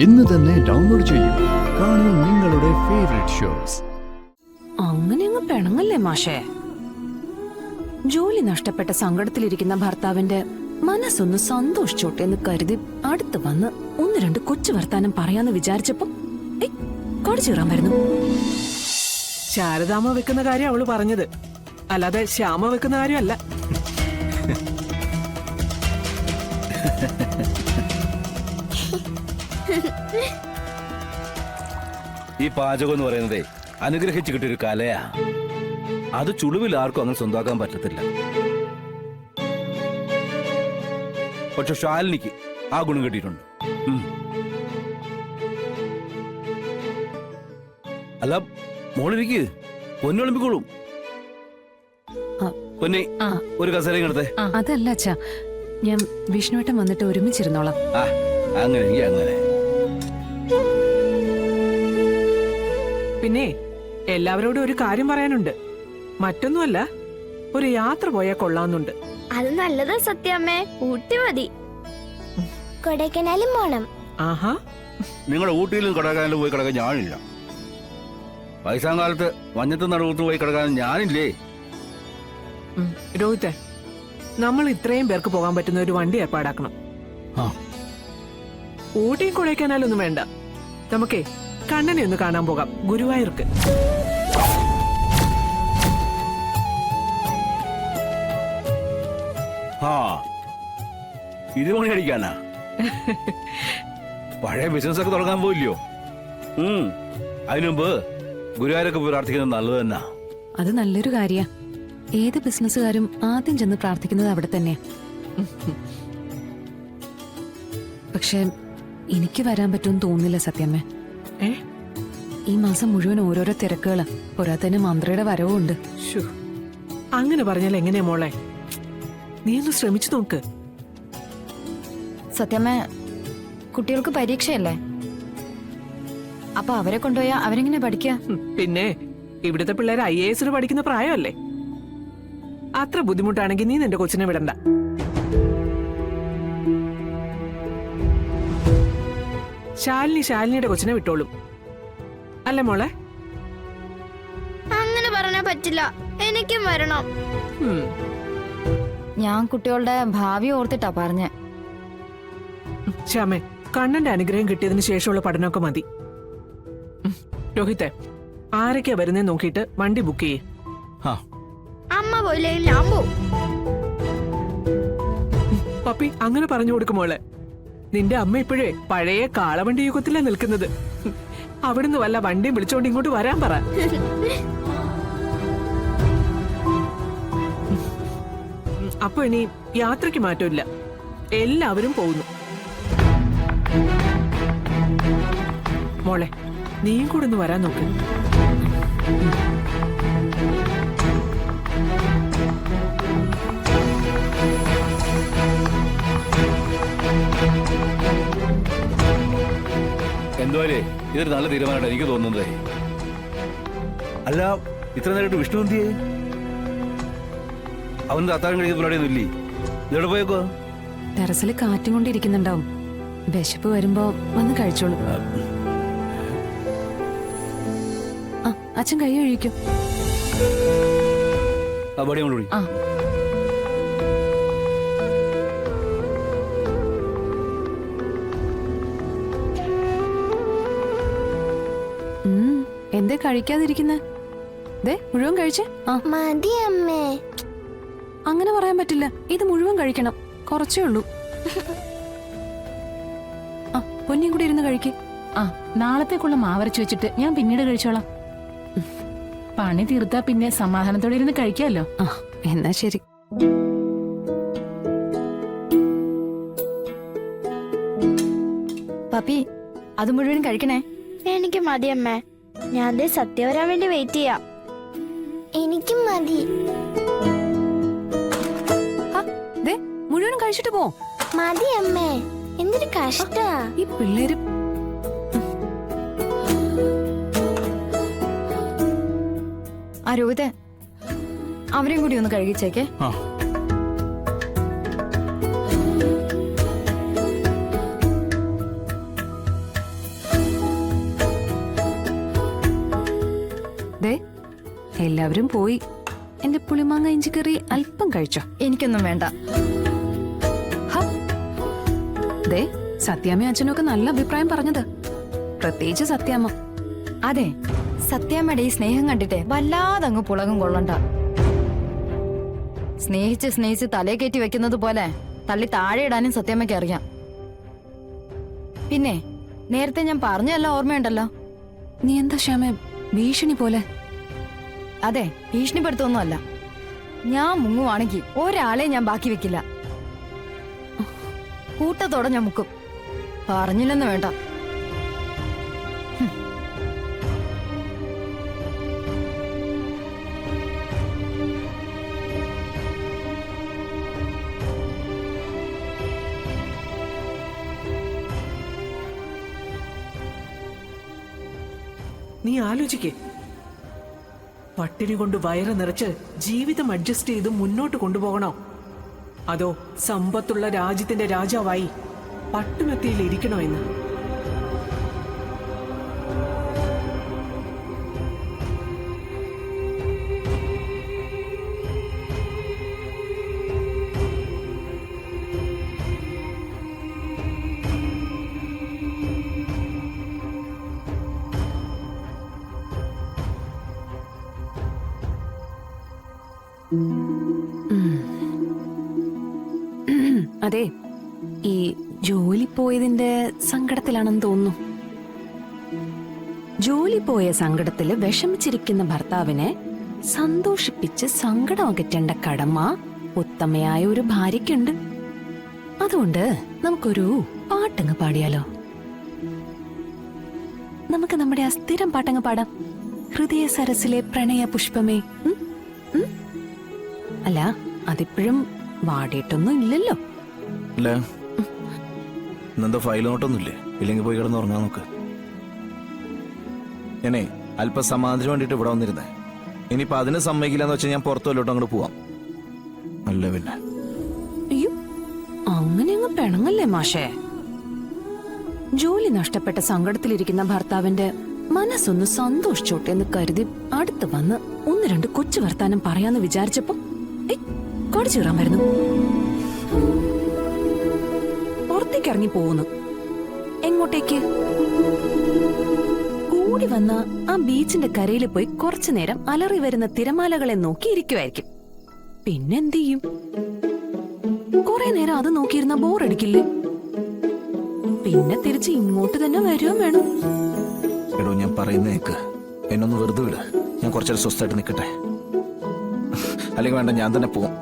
ഇന്ന് തന്നെ ഡൗൺലോഡ് ചെയ്യൂ. കാണൂ നിങ്ങളുടെ ഫേവറേറ്റ് ഷോസ്. അങ്ങനെ അങ്ങ് പിണങ്ങല്ലേ മാഷേ. ജോലി നഷ്ടപ്പെട്ട സങ്കടത്തിലിരിക്കുന്ന ഭർത്താവിന്റെ മനസ്സൊന്ന് സന്തോഷിച്ചോട്ടെ എന്ന് കരുതി അടുത്ത് വന്ന് ഒന്ന് രണ്ട് കൊച്ചു വർത്താനം പറയാന്ന് വിചാരിച്ചപ്പോ കടിച്ചീറാൻ വരുന്നു. ശാരദാമ്മ വെക്കുന്ന കാര്യം അവള് പറഞ്ഞത്, അല്ലാതെ ശ്യാമ വെക്കുന്ന കാര്യമല്ല. ഈ പാചകം എന്ന് പറയുന്നതേ അനുഗ്രഹിച്ചു കിട്ടിയൊരു കലയാ. അത് ചുളിവിൽ ആർക്കും അങ്ങനെ സ്വന്തമാക്കാൻ പറ്റത്തില്ല. പക്ഷെ ശാലിനിക്ക് ആ ഗുണം കിട്ടിയിട്ടുണ്ട്. അല്ല മോളിരിക്ക്, പൊന്നൊളിമ്പിക്കോളും. പൊന്നെ ഒരു കസേരയും കിടത്തേ. അതല്ല അച്ഛാ, ഞാൻ വിഷ്ണുവേട്ടൻ വന്നിട്ട് ഒരുമിച്ചിരുന്നോളാം. അങ്ങനെ അങ്ങനെ. പിന്നെ എല്ലാവരോടും ഒരു കാര്യം പറയാനുണ്ട്. മറ്റൊന്നുമല്ല, ഒരു യാത്ര പോയാൽ കൊള്ളാന്നുണ്ട്. അത് നല്ലതാ സത്യമ്മേ. ഊട്ടി മതി. കൊടൈക്കനാലും പോണം. ആഹാ, നിങ്ങളുടെ ഊട്ടിയിലും കൊടൈക്കനാലിലും പോയി കിടക്കാൻ ഞാനില്ല. വയസ്സാം കാലത്ത് മഞ്ഞത്ത് നടുവത്ത് പോയി കിടക്കാൻ ഞാനില്ലേ. രോഹിത്തെ, നമ്മൾ ഇത്രയും പേർക്ക് പോകാൻ പറ്റുന്ന ഒരു വണ്ടി ഏർപ്പാടാക്കണം. ഊട്ടിയും കൊടൈക്കനാലൊന്നും വേണ്ട, നമുക്കേ കണ്ണനെ ഒന്ന് കാണാൻ പോകാം, ഗുരുവായൂർക്ക്. ഇത് മണി അടിക്കാനാ? പഴയ ബിസിനസ് ഒക്കെ തുടങ്ങാൻ പോയില്ലയോ? അതിനുമുമ്പ് ഗുരുവായൂരൊക്കെ പ്രാർത്ഥിക്കുന്നത് നല്ലത് തന്നെ. അത് നല്ലൊരു കാര്യ. ഏത് ബിസിനസ്സുകാരും ആദ്യം ചെന്ന് പ്രാർത്ഥിക്കുന്നത് അവിടെ തന്നെയാ. പക്ഷെ എനിക്ക് വരാൻ പറ്റുമെന്ന് തോന്നുന്നില്ല സത്യമ്മേ. ഈ മാസം മുഴുവൻ ഓരോരോ തിരക്കുകള്, പോരാത്തതിന് മന്ത്രിയുടെ വരവും ഉണ്ട്. അങ്ങനെ പറഞ്ഞാൽ എങ്ങനെയാ മോളെ? നീ ഒന്ന് ശ്രമിച്ചു നോക്ക്. സത്യമ്മ, കുട്ടികൾക്ക് പരീക്ഷയല്ലേ, അപ്പൊ അവരെ കൊണ്ടുപോയാ അവരെങ്ങനെ പഠിക്കുക? പിന്നെ ഇവിടുത്തെ പിള്ളേർ IAS പഠിക്കുന്ന പ്രായമല്ലേ. അത്ര ബുദ്ധിമുട്ടാണെങ്കിൽ നീ നിന്റെ കൊച്ചിനെ വിടണ്ട. ശാലിനിയുടെ കൊച്ചിനെ വിട്ടോളും അല്ലേ മോളെ? അങ്ങനെ പറഞ്ഞാ പറ്റില്ല, എനിക്കും വരണം. ഞാൻ കുട്ടികളുടെ ഭാവി ഓർത്തിട്ടാ പറഞ്ഞേ. ശ്യാമേ, കണ്ണന്റെ അനുഗ്രഹം കിട്ടിയതിന് ശേഷമുള്ള പഠനമൊക്കെ മതി. രോഹിത്തെ, ആരൊക്കെയാ വരുന്നേ നോക്കിയിട്ട് വണ്ടി ബുക്ക് ചെയ്യേ. അമ്മ പോയില്ലേ ഞാൻ പോവും. പപ്പി അങ്ങനെ പറഞ്ഞു കൊടുക്കും മോളെ. നിന്റെ അമ്മ ഇപ്പോഴേ പഴയ കാളവണ്ടി യുഗത്തിലാ നിൽക്കുന്നത്. അവിടുന്ന് വല്ല വണ്ടിയും വിളിച്ചോണ്ട് ഇങ്ങോട്ട് വരാൻ പറ. അപ്പൊ ഇനി യാത്രയ്ക്ക് മാറ്റമില്ല, എല്ലാവരും പോകുന്നു. മോളെ, നീയും കൂടെ ഒന്ന് വരാൻ നോക്ക്. എന്തുവാലേ, ഇതൊരു നല്ല തീരുമാനമായിട്ട് എനിക്ക് തോന്നുന്നത്. അല്ല, ഇത്ര നേരിട്ട് വിഷ്ണു എന്തിയേ? അവന്റെ അത്താഴം കഴിക്കുന്ന പരിപാടിയൊന്നും ഇല്ലേ? ഇതെവിടെ പോയേക്കോ? ടെറസിൽ കാറ്റും കൊണ്ടിരിക്കുന്നുണ്ടാവും. വിശപ്പ് വരുമ്പോ വന്ന് കഴിച്ചോളൂ. അച്ഛൻ കൈ കഴിക്കും. എന്തേ കഴിക്കാതിരിക്കുന്നെ? മുഴുവൻ കഴിച്ചേ. മതി അമ്മേ. അങ്ങനെ പറയാൻ പറ്റില്ല, ഇത് മുഴുവൻ കഴിക്കണം. കുറച്ചേ ഉള്ളൂ. പൊന്നിയും കൂടി ഇരുന്ന് കഴിക്കേ. നാളത്തേക്കുള്ള മാവരച്ചു വെച്ചിട്ട് ഞാൻ പിന്നീട് കഴിച്ചോളാം. പണി തീർത്താ പിന്നെ സമാധാനത്തോടെ ഇരുന്ന് കഴിക്കാമല്ലോ. എന്നാ ശരി. പപ്പി, അത് മുഴുവൻ കഴിക്കണേ. എനിക്ക് മതി അമ്മേ. ഞാൻ സത്യ വരാൻ വേണ്ടി വെയിറ്റ് ചെയ്യാം. എനിക്കും മതി. മുഴുവൻ കഴിച്ചിട്ട് പോ. മതി അമ്മേ, എന്തൊരു കഷ്ടാ ഈ പിള്ളേര്. രോഹിത, അവരെയും കൂടി ഒന്ന് കഴുകിച്ചേക്കേ. എല്ലാവരും പോയി. എന്റെ പുളിമാങ്ങ ഇഞ്ചിക്കറി അല്പം കഴിച്ചോ? എനിക്കൊന്നും വേണ്ട. ഹ. ദേ, സത്യാമ്മയും അച്ഛനും ഒക്കെ നല്ല അഭിപ്രായം പറഞ്ഞത്, പ്രത്യേകിച്ച് സത്യാമ്മ. അതെ, സത്യാമ്മയുടെ ഈ സ്നേഹം കണ്ടിട്ടേ വല്ലാതെ അങ്ങ് പുളകം കൊള്ളണ്ട. സ്നേഹിച്ച് സ്നേഹിച്ച് തലേ കയറ്റി വെക്കുന്നത് പോലെ തള്ളി താഴെ ഇടാനും സത്യാമ്മയ്ക്ക് അറിയാം. പിന്നെ നേരത്തെ ഞാൻ പറഞ്ഞല്ല, ഓർമ്മയുണ്ടല്ലോ? നീ എന്താ ശ്യാമേ ഭീഷണി പോലെ? അതെ, ഭീഷണിപ്പെടുത്തൊന്നുമല്ല. ഞാൻ മുങ്ങുവാണെങ്കിൽ ഒരാളെ ഞാൻ ബാക്കി വെക്കില്ല. കൂട്ടത്തോടെ ഞാൻ മുക്കും. പറഞ്ഞില്ലെന്ന് വേണ്ട. നീ ആലോചിക്കേ, പട്ടിണി കൊണ്ട് വയറ് നിറച്ച് ജീവിതം അഡ്ജസ്റ്റ് ചെയ്ത് മുന്നോട്ട് കൊണ്ടുപോകണോ, അതോ സമ്പത്തുള്ള രാജ്യത്തിന്റെ രാജാവായി പട്ടുമെത്തിയിൽ ഇരിക്കണോ എന്ന്? അതെ, ഈ ജോലി പോയതിന്റെ സങ്കടത്തിലാണെന്ന് തോന്നുന്നു. ജോലി പോയ സങ്കടത്തില് വിഷമിച്ചിരിക്കുന്ന ഭർത്താവിനെ സന്തോഷിപ്പിച്ച് സങ്കടം അകറ്റേണ്ട കടമ ഉത്തമയായ ഒരു ഭാര്യയ്ക്കുണ്ട്. അതുകൊണ്ട് നമുക്കൊരു പാട്ടങ്ങ് പാടിയാലോ? നമുക്ക് നമ്മുടെ ആ സ്ഥിരം പാട്ടങ്ങ് പാടാം. ഹൃദയ സരസിലെ പ്രണയ പുഷ്പമേ. അല്ല, അതിപ്പോഴും വാടിയിട്ടൊന്നും ഇല്ലല്ലോ. അല്ല, ഇന്നെന്താ ഫയൽ നോട്ടൊന്നുമില്ലേ? ഇല്ലെങ്കിൽ പോയി കിടന്ന് ഉറങ്ങാൻ നോക്ക്. ഞാനേ അല്പസമാധാനത്തിന് വേണ്ടിട്ട് ഇവിടെ വന്നിരുന്നേ. ഇനിയിപ്പോ അതിന് സമ്മതിക്കില്ലെന്ന് വെച്ചാൽ ഞാൻ പുറത്തു വല്ലോട്ടും അങ്ങോട്ട് പോവാം. അല്ല പിന്നെ. അയ്യോ, അങ്ങനെ അങ്ങ് പിണങ്ങല്ലേ മാഷേ. ജോലി നഷ്ടപ്പെട്ട സങ്കടത്തിലിരിക്കുന്ന ഭർത്താവിന്റെ മനസ്സൊന്ന് സന്തോഷിച്ചോട്ടെ എന്ന് കരുതി അടുത്ത് വന്ന് ഒന്ന് രണ്ട് കൊച്ചു വർത്താനം പറയാന്ന് വിചാരിച്ചപ്പോ കടിച്ചു കയറാൻ വരുന്നു. പുറത്തേക്ക് ഇറങ്ങി പോകുന്നു. എങ്ങോട്ടേക്ക്? കൂടി വന്ന ആ ബീച്ചിന്റെ കരയിൽ പോയി കുറച്ചു നേരം അലറി വരുന്ന തിരമാലകളെ നോക്കി ഇരിക്കുമായിരിക്കും. പിന്നെന്ത് ചെയ്യും? കുറെ നേരം അത് നോക്കിയിരുന്ന ബോറടിക്കില്ലേ? പിന്നെ തിരിച്ച് ഇങ്ങോട്ട് തന്നെ വരുകയും വേണം. എടോ, ഞാൻ പറയുന്നേക്ക്, എന്നൊന്ന് വെറുതെ വിട്. ഞാൻ കുറച്ചേരം സ്വസ്ഥമായിട്ട് നിൽക്കട്ടെ. അല്ലെങ്കിൽ വേണ്ട, ഞാൻ തന്നെ പോവും.